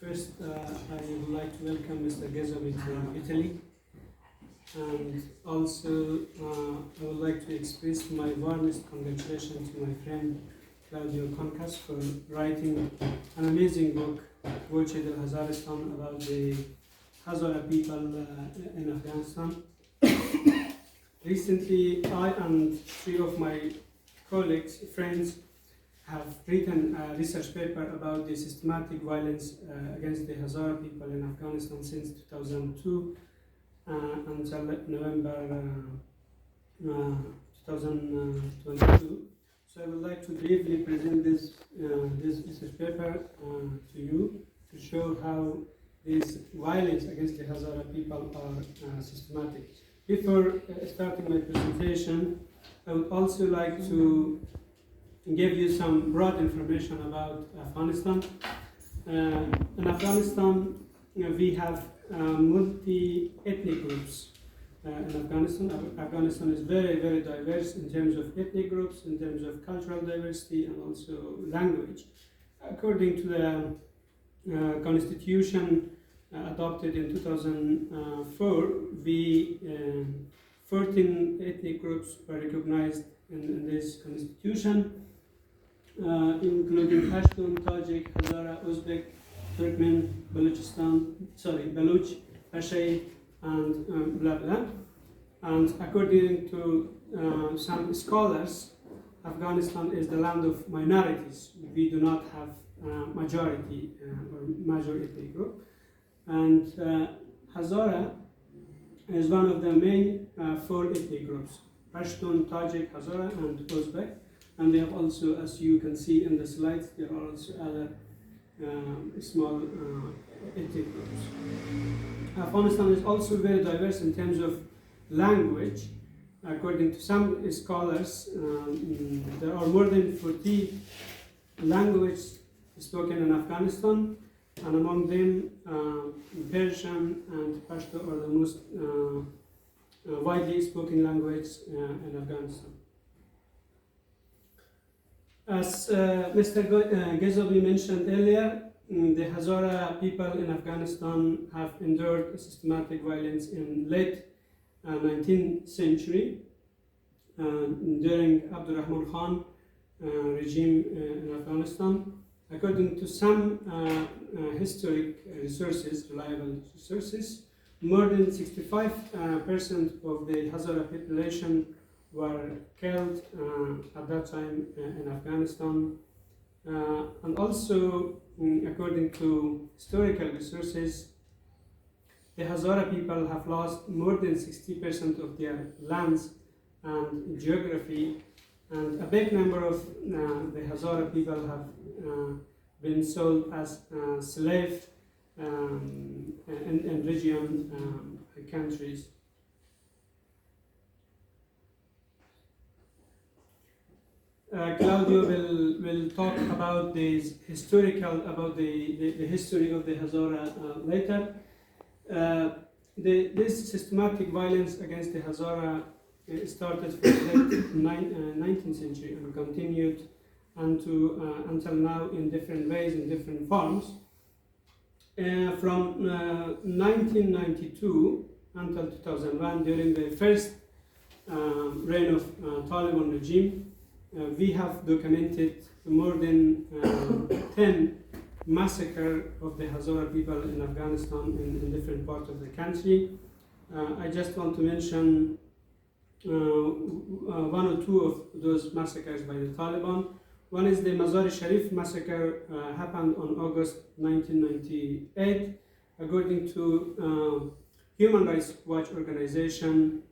First, I would like to welcome Mr. Rضای from Italy, and also I would like to express my warmest congratulations to my friend Claudio Concas for writing an amazing book, Voce del Hazaristan, about the Hazara people in Afghanistan. Recently, I and three of my colleagues, friends, have written a research paper about the systematic violence against the Hazara people in Afghanistan since 2002 until November 2022. So I would like to briefly present this research paper to you to show how this violence against the Hazara people are systematic. Before starting my presentation, I would also like to give you some broad information about Afghanistan. In Afghanistan, we have multi-ethnic groups. In Afghanistan, Afghanistan is very, very diverse in terms of ethnic groups, in terms of cultural diversity, and also language. According to the constitution adopted in 2004, 14 ethnic groups were recognized in this constitution, including Pashtun, Tajik, Hazara, Uzbek, Turkmen, Baluch, Ashai, and blah blah. And according to some scholars, Afghanistan is the land of minorities. We do not have majority or major ethnic group. And Hazara is one of the main four ethnic groups: Pashtun, Tajik, Hazara, and Uzbek. And they have also, as you can see in the slides, there are also other small ethnic groups. Afghanistan is also very diverse in terms of language. According to some scholars, there are more than 40 languages spoken in Afghanistan, and among them Persian and Pashto are the most widely spoken language in Afghanistan. As Mr. Rضای mentioned earlier, the Hazara people in Afghanistan have endured systematic violence in late 19th century during Abdurrahman Khan regime in Afghanistan. According to some historic resources, reliable resources, more than 65% of the Hazara population were killed at that time in Afghanistan. And also, according to historical resources, the Hazara people have lost more than 60% of their lands and geography, and a big number of the Hazara people have been sold as slaves in region countries. Claudio will talk about the history of the Hazara later. This systematic violence against the Hazara started from the late 19th century and continued until now in different ways, in different forms. From 1992 until 2001, during the first reign of Taliban regime, we have documented more than 10 massacres of the Hazara people in Afghanistan in different parts of the country. I just want to mention one or two of those massacres by the Taliban. One is the Mazar-e Sharif massacre, happened on August 1998. According to Human Rights Watch organization,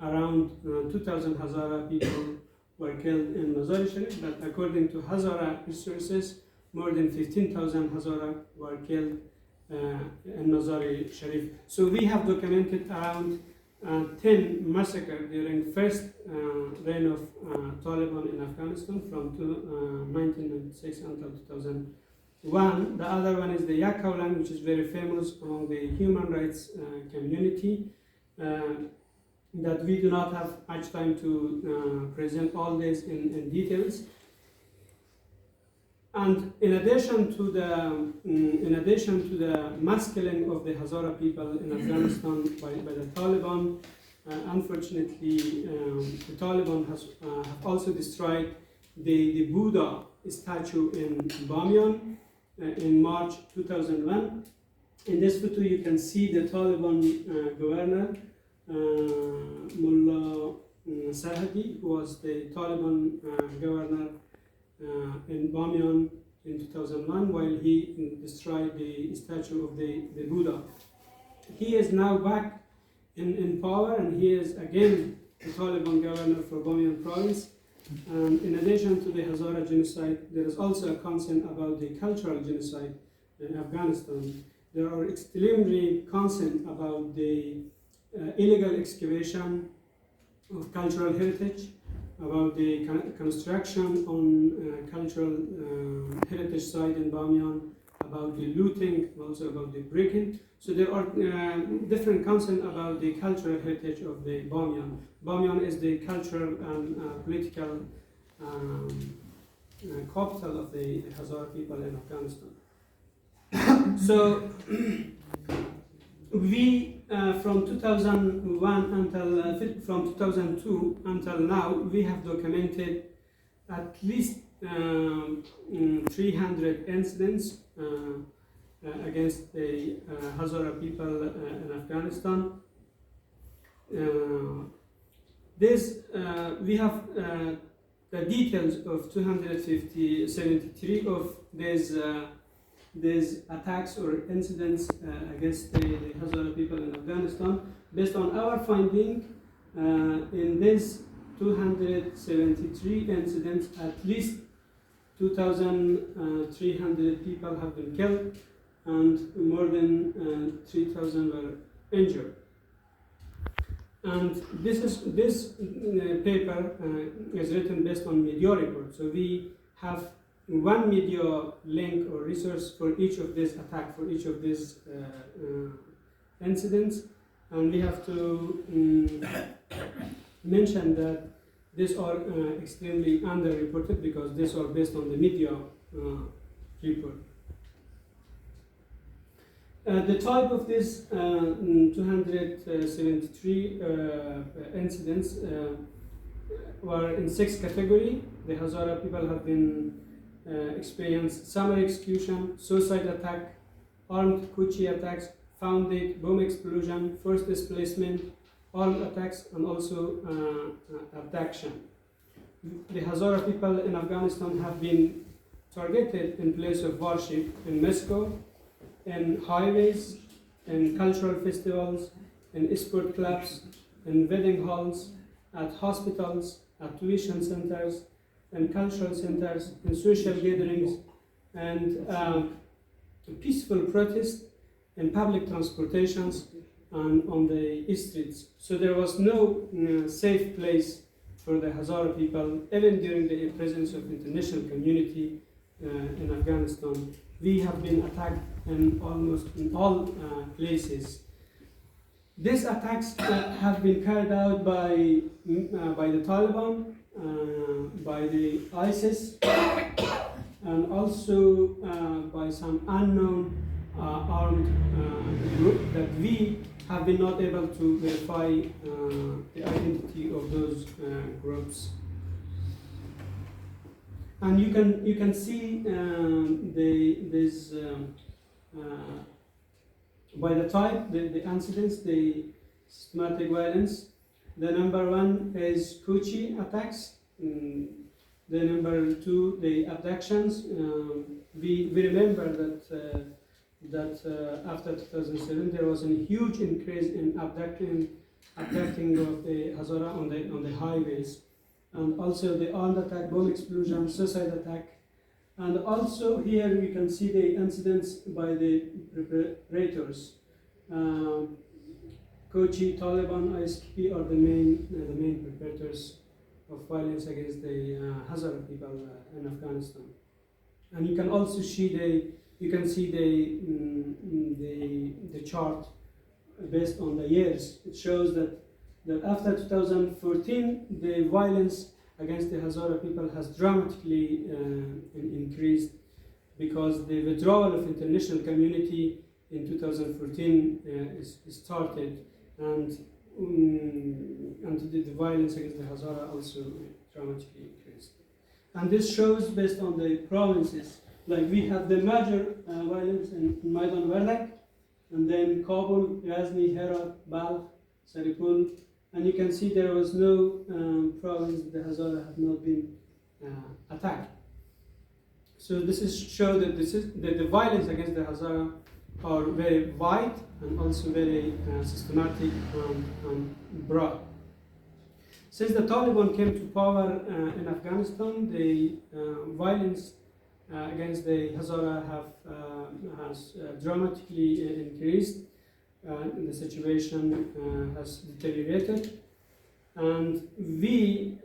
around 2,000 Hazara people were killed in Mazar-e Sharif, but according to Hazara resources, more than 15,000 Hazara were killed in Mazar-e Sharif. So we have documented around 10 massacres during first reign of Taliban in Afghanistan from 1996 until 2001. The other one is the Yakhaulan, which is very famous among the human rights community. That we do not have much time to present all this in details. And in addition to the mass killing of the Hazara people in Afghanistan by the Taliban, unfortunately, the Taliban have also destroyed the Buddha statue in Bamyan in March 2001. In this photo, you can see the Taliban governor, Mullah Sarhadi, who was the Taliban governor in Bamyan in 2001, while he destroyed the statue of the Buddha. He is now back in power, and he is again the Taliban governor for Bamyan province. And in addition to the Hazara genocide, there is also a concern about the cultural genocide in Afghanistan. There are extremely concerned about the illegal excavation of cultural heritage, about the construction on cultural heritage site in Bamyan, about the looting, also about the breaking. So there are different concerns about the cultural heritage of the Bamyan. Bamyan is the cultural and political capital of the Hazara people in Afghanistan. So we, from 2001 until from 2002 until now, we have documented at least 300 incidents against the Hazara people in Afghanistan. We have the details of 273 of these attacks or incidents against the Hazara people in Afghanistan. Based on our finding, in these 273 incidents, at least 2,300 people have been killed and more than 3,000 were injured. And this paper is written based on media reports. So we have one media link or resource for each of these attacks, for each of these incidents, and we have to mention that these are extremely underreported because these are based on the media report. The type of these 273 incidents were in 6 categories. The Hazara people have been experienced summary execution, suicide attack, armed Kuchi attacks, found dead, bomb explosion, forced displacement, armed attacks, and also abduction. The Hazara people in Afghanistan have been targeted in place of worship in Moscow, in highways, in cultural festivals, in sport clubs, in wedding halls, at hospitals, at tuition centers, in cultural centers, in social gatherings, and peaceful protests in public transportations and on the streets. So there was no safe place for the Hazara people, even during the presence of international community in Afghanistan. We have been attacked in almost in all places. These attacks have been carried out by the Taliban, by the ISIS, and also by some unknown armed group that we have been not able to verify the identity of those groups. And you can see by the type, the incidents, the systematic violence. The number 1 is Kuchi attacks. The number 2, the abductions. We remember that after 2007 there was a huge increase in abducting of the Hazara on the highways, and also the armed attack, bomb explosion, suicide attack, and also here we can see the incidents by the perpetrators. Kochi, Taliban, ISKP are the main perpetrators of violence against the Hazara people in Afghanistan. And you can also see the chart based on the years. It shows that after 2014, the violence against the Hazara people has dramatically increased because the withdrawal of international community in 2014 is started, and the violence against the Hezare also dramatically increased. And this shows based on the provinces, like we have the major violence in Maidan Vardak, and then Kabul, Ghazni, Herat, Balkh, Saripul, and you can see there was no province the Hezare have not been attacked. So this is show that the violence against the Hezare are very wide and also very systematic and broad. Since the Taliban came to power in Afghanistan, the violence against the Hezare has dramatically increased. The situation has deteriorated, and we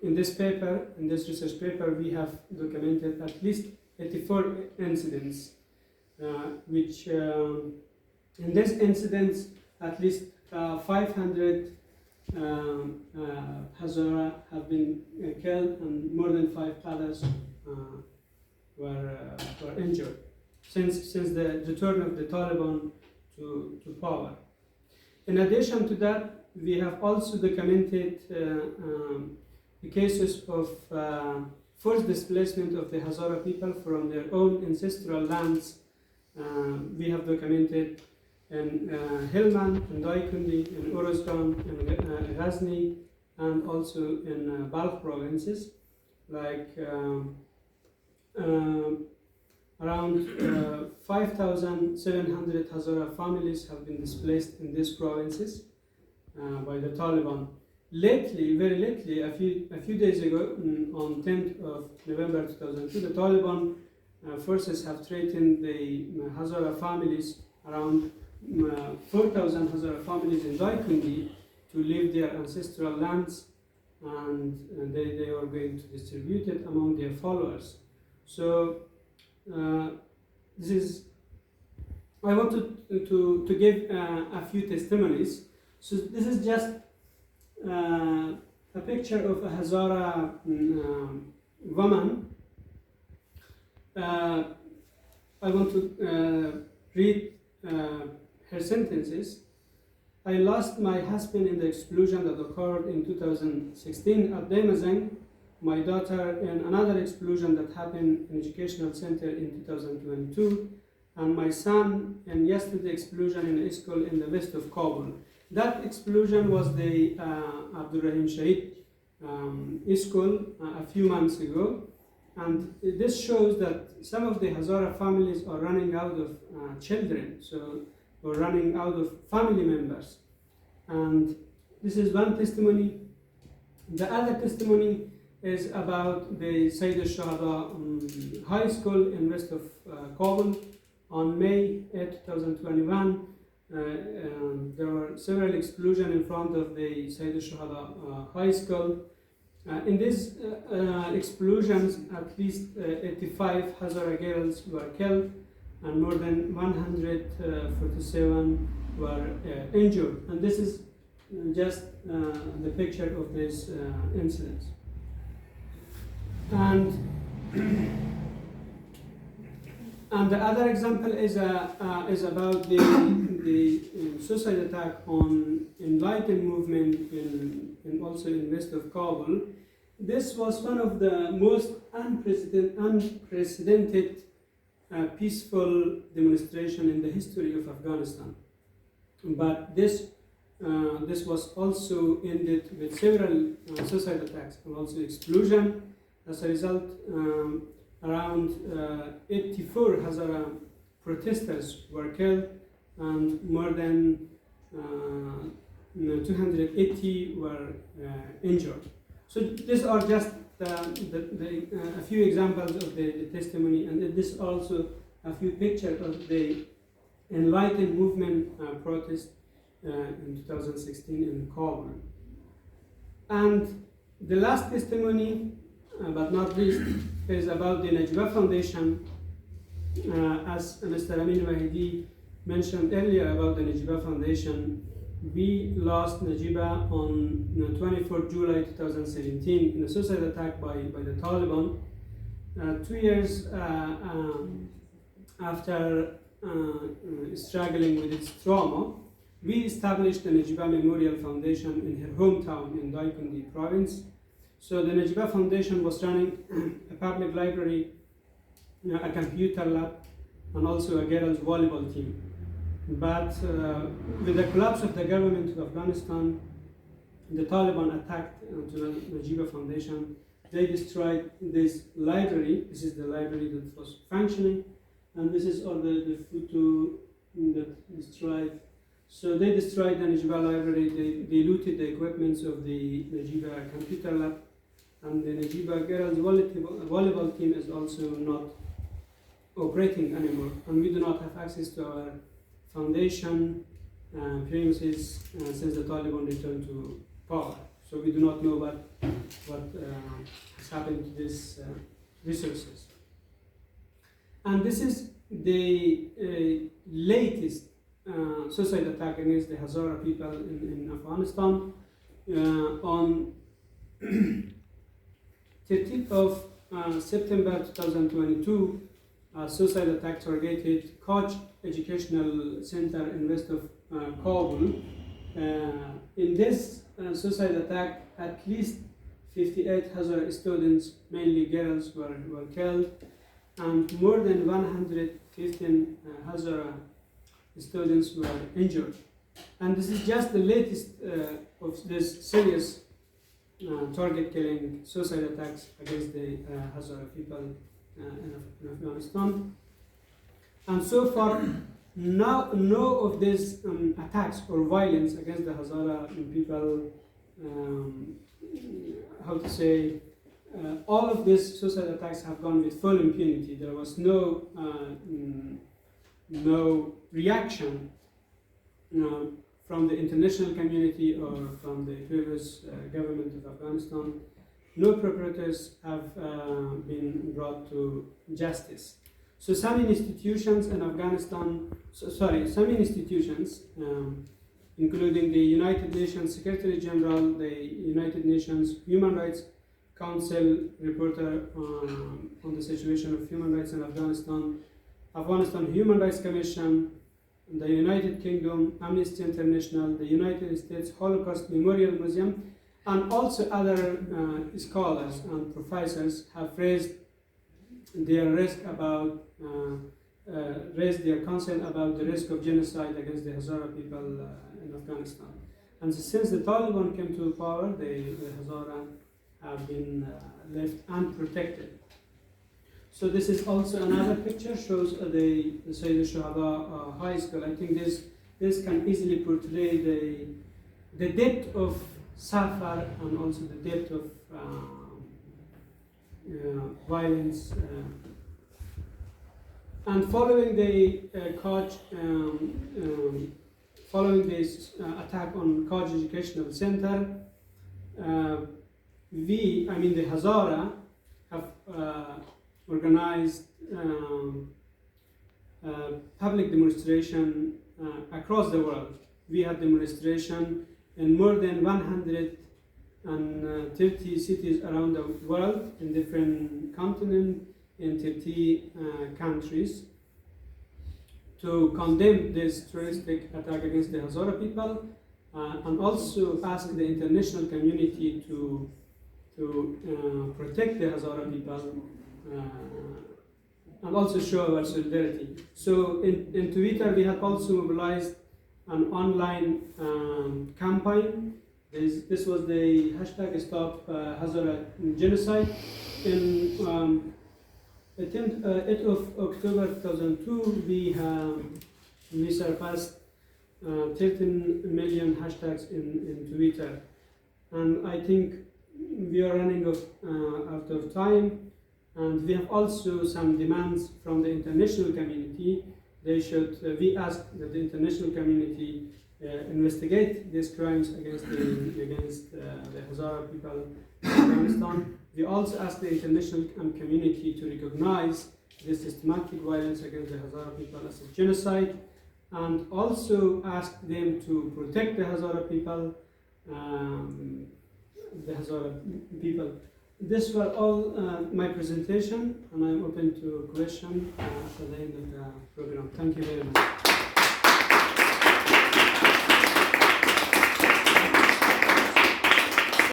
in this research paper, we have documented at least 84 incidents, which in these incidents, at least 500 Hezare have been killed, and more than 5 others were injured since the return of the Taliban to power. In addition to that, we have also documented the cases of forced displacement of the Hezare people from their own ancestral lands. We have documented in Helmand, in Daikundi, in Uruzgan, in Ghazni, and also in Balkh provinces, like around 5,700 Hezare families have been displaced in these provinces by the Taliban. Lately, very lately, a few days ago, on 10th of November 2002, the Taliban forces have threatened the Hezare families, around 4,000 Hezare families in Daikundi, to leave their ancestral lands, and they are going to distribute it among their followers. So this is, I wanted to give a few testimonies. So this is just a picture of a Hezare woman. I want to read her sentences. I lost my husband in the explosion that occurred in 2016 at Demazang, my daughter in another explosion that happened in educational center in 2022, and my son in yesterday's explosion in a school in the west of Kabul. That explosion was the Abdurrahim Shahid school a few months ago, and this shows that some of the Hezare families are running out of children, so we're running out of family members. And this is one testimony. The other testimony is about the Sayyid al-Shahada High School in west of Kabul. On May 8, 2021, there were several explosions in front of the Sayyid al-Shahada High School. In these explosions, at least 85 Hezare girls were killed, and more than 147 were injured. And this is just the picture of this incident. And the other example is about the suicide attack on Enlightened movement in also in west of Kabul. This was one of the most unprecedented peaceful demonstration in the history of Afghanistan. But this was also ended with several suicide attacks and also explosion. As a result, around 84 Hezare protesters were killed, and more than 280 were injured. So these are just a few examples of the testimony, and this also a few pictures of the Enlightened movement protest in 2016 in Kabul. And the last testimony, but not least, is about the Najiba Foundation. As Mr. Amin Wahidi mentioned earlier about the Najiba Foundation, we lost Najiba on 24 July 2017 in a suicide attack by the Taliban. 2 years after struggling with its trauma, we established the Najiba Memorial Foundation in her hometown in Daikundi province. So the Najiba Foundation was running a public library, a computer lab, and also a girls' volleyball team. But with the collapse of the government of Afghanistan, the Taliban attacked the Najiba Foundation. They destroyed this library. This is the library that was functioning, and this is all the photo that destroyed. So they destroyed the Najiba library. They looted the equipments of the Najiba computer lab, and the Najiba girls volleyball team is also not operating anymore, and we do not have access to our foundation premises since the Taliban returned to power. So we do not know what has happened to these resources. And this is the latest suicide attack against the Hezare people in Afghanistan. On 13th of September 2022, a suicide attack targeted Koch Educational Center in west of Kabul. In this suicide attack, at least 58 Hezare students, mainly girls, were killed, and more than 115 Hezare students were injured. And this is just the latest of this serious target killing suicide attacks against the Hezare people in Afghanistan. And so far, no of these attacks or violence against the Hezare people, all of these suicide attacks have gone with full impunity. There was no reaction from the international community or from the previous government of Afghanistan. No perpetrators have been brought to justice. So some institutions in Afghanistan, including the United Nations Secretary General, the United Nations Human Rights Council reporter on the situation of human rights in Afghanistan, Afghanistan Human Rights Commission, the United Kingdom, Amnesty International, the United States Holocaust Memorial Museum, and also other scholars and professors have raised their concern about the risk of genocide against the Hezare people in Afghanistan. And since the Taliban came to power, the Hezare have been left unprotected. So this is also another picture, shows the Sayyid Shahada High School. I think this can easily portray the depth of suffer and also the depth of violence. And following the following this attack on Koch Educational Center, the Hezare have organized public demonstration across the world. We had demonstration in more than 130 cities around the world, in different continents, in 30 countries, to condemn this terroristic attack against the Hezare people, and also ask the international community to protect the Hezare people, and also show our solidarity. So in Twitter, we have also mobilized an online campaign. This was the hashtag Stop Hezare Genocide. In 8th of October 2002, we surpassed 13 million hashtags in Twitter. And I think we are running out of time. And we have also some demands from the international community. We ask that the international community investigate these crimes against the Hezare people in Afghanistan. We also ask the international community to recognize this systematic violence against the Hezare people as a genocide, and also ask them to protect the Hezare people. this was all my presentation, and I'm open to questions at the end of the program. Thank you very much.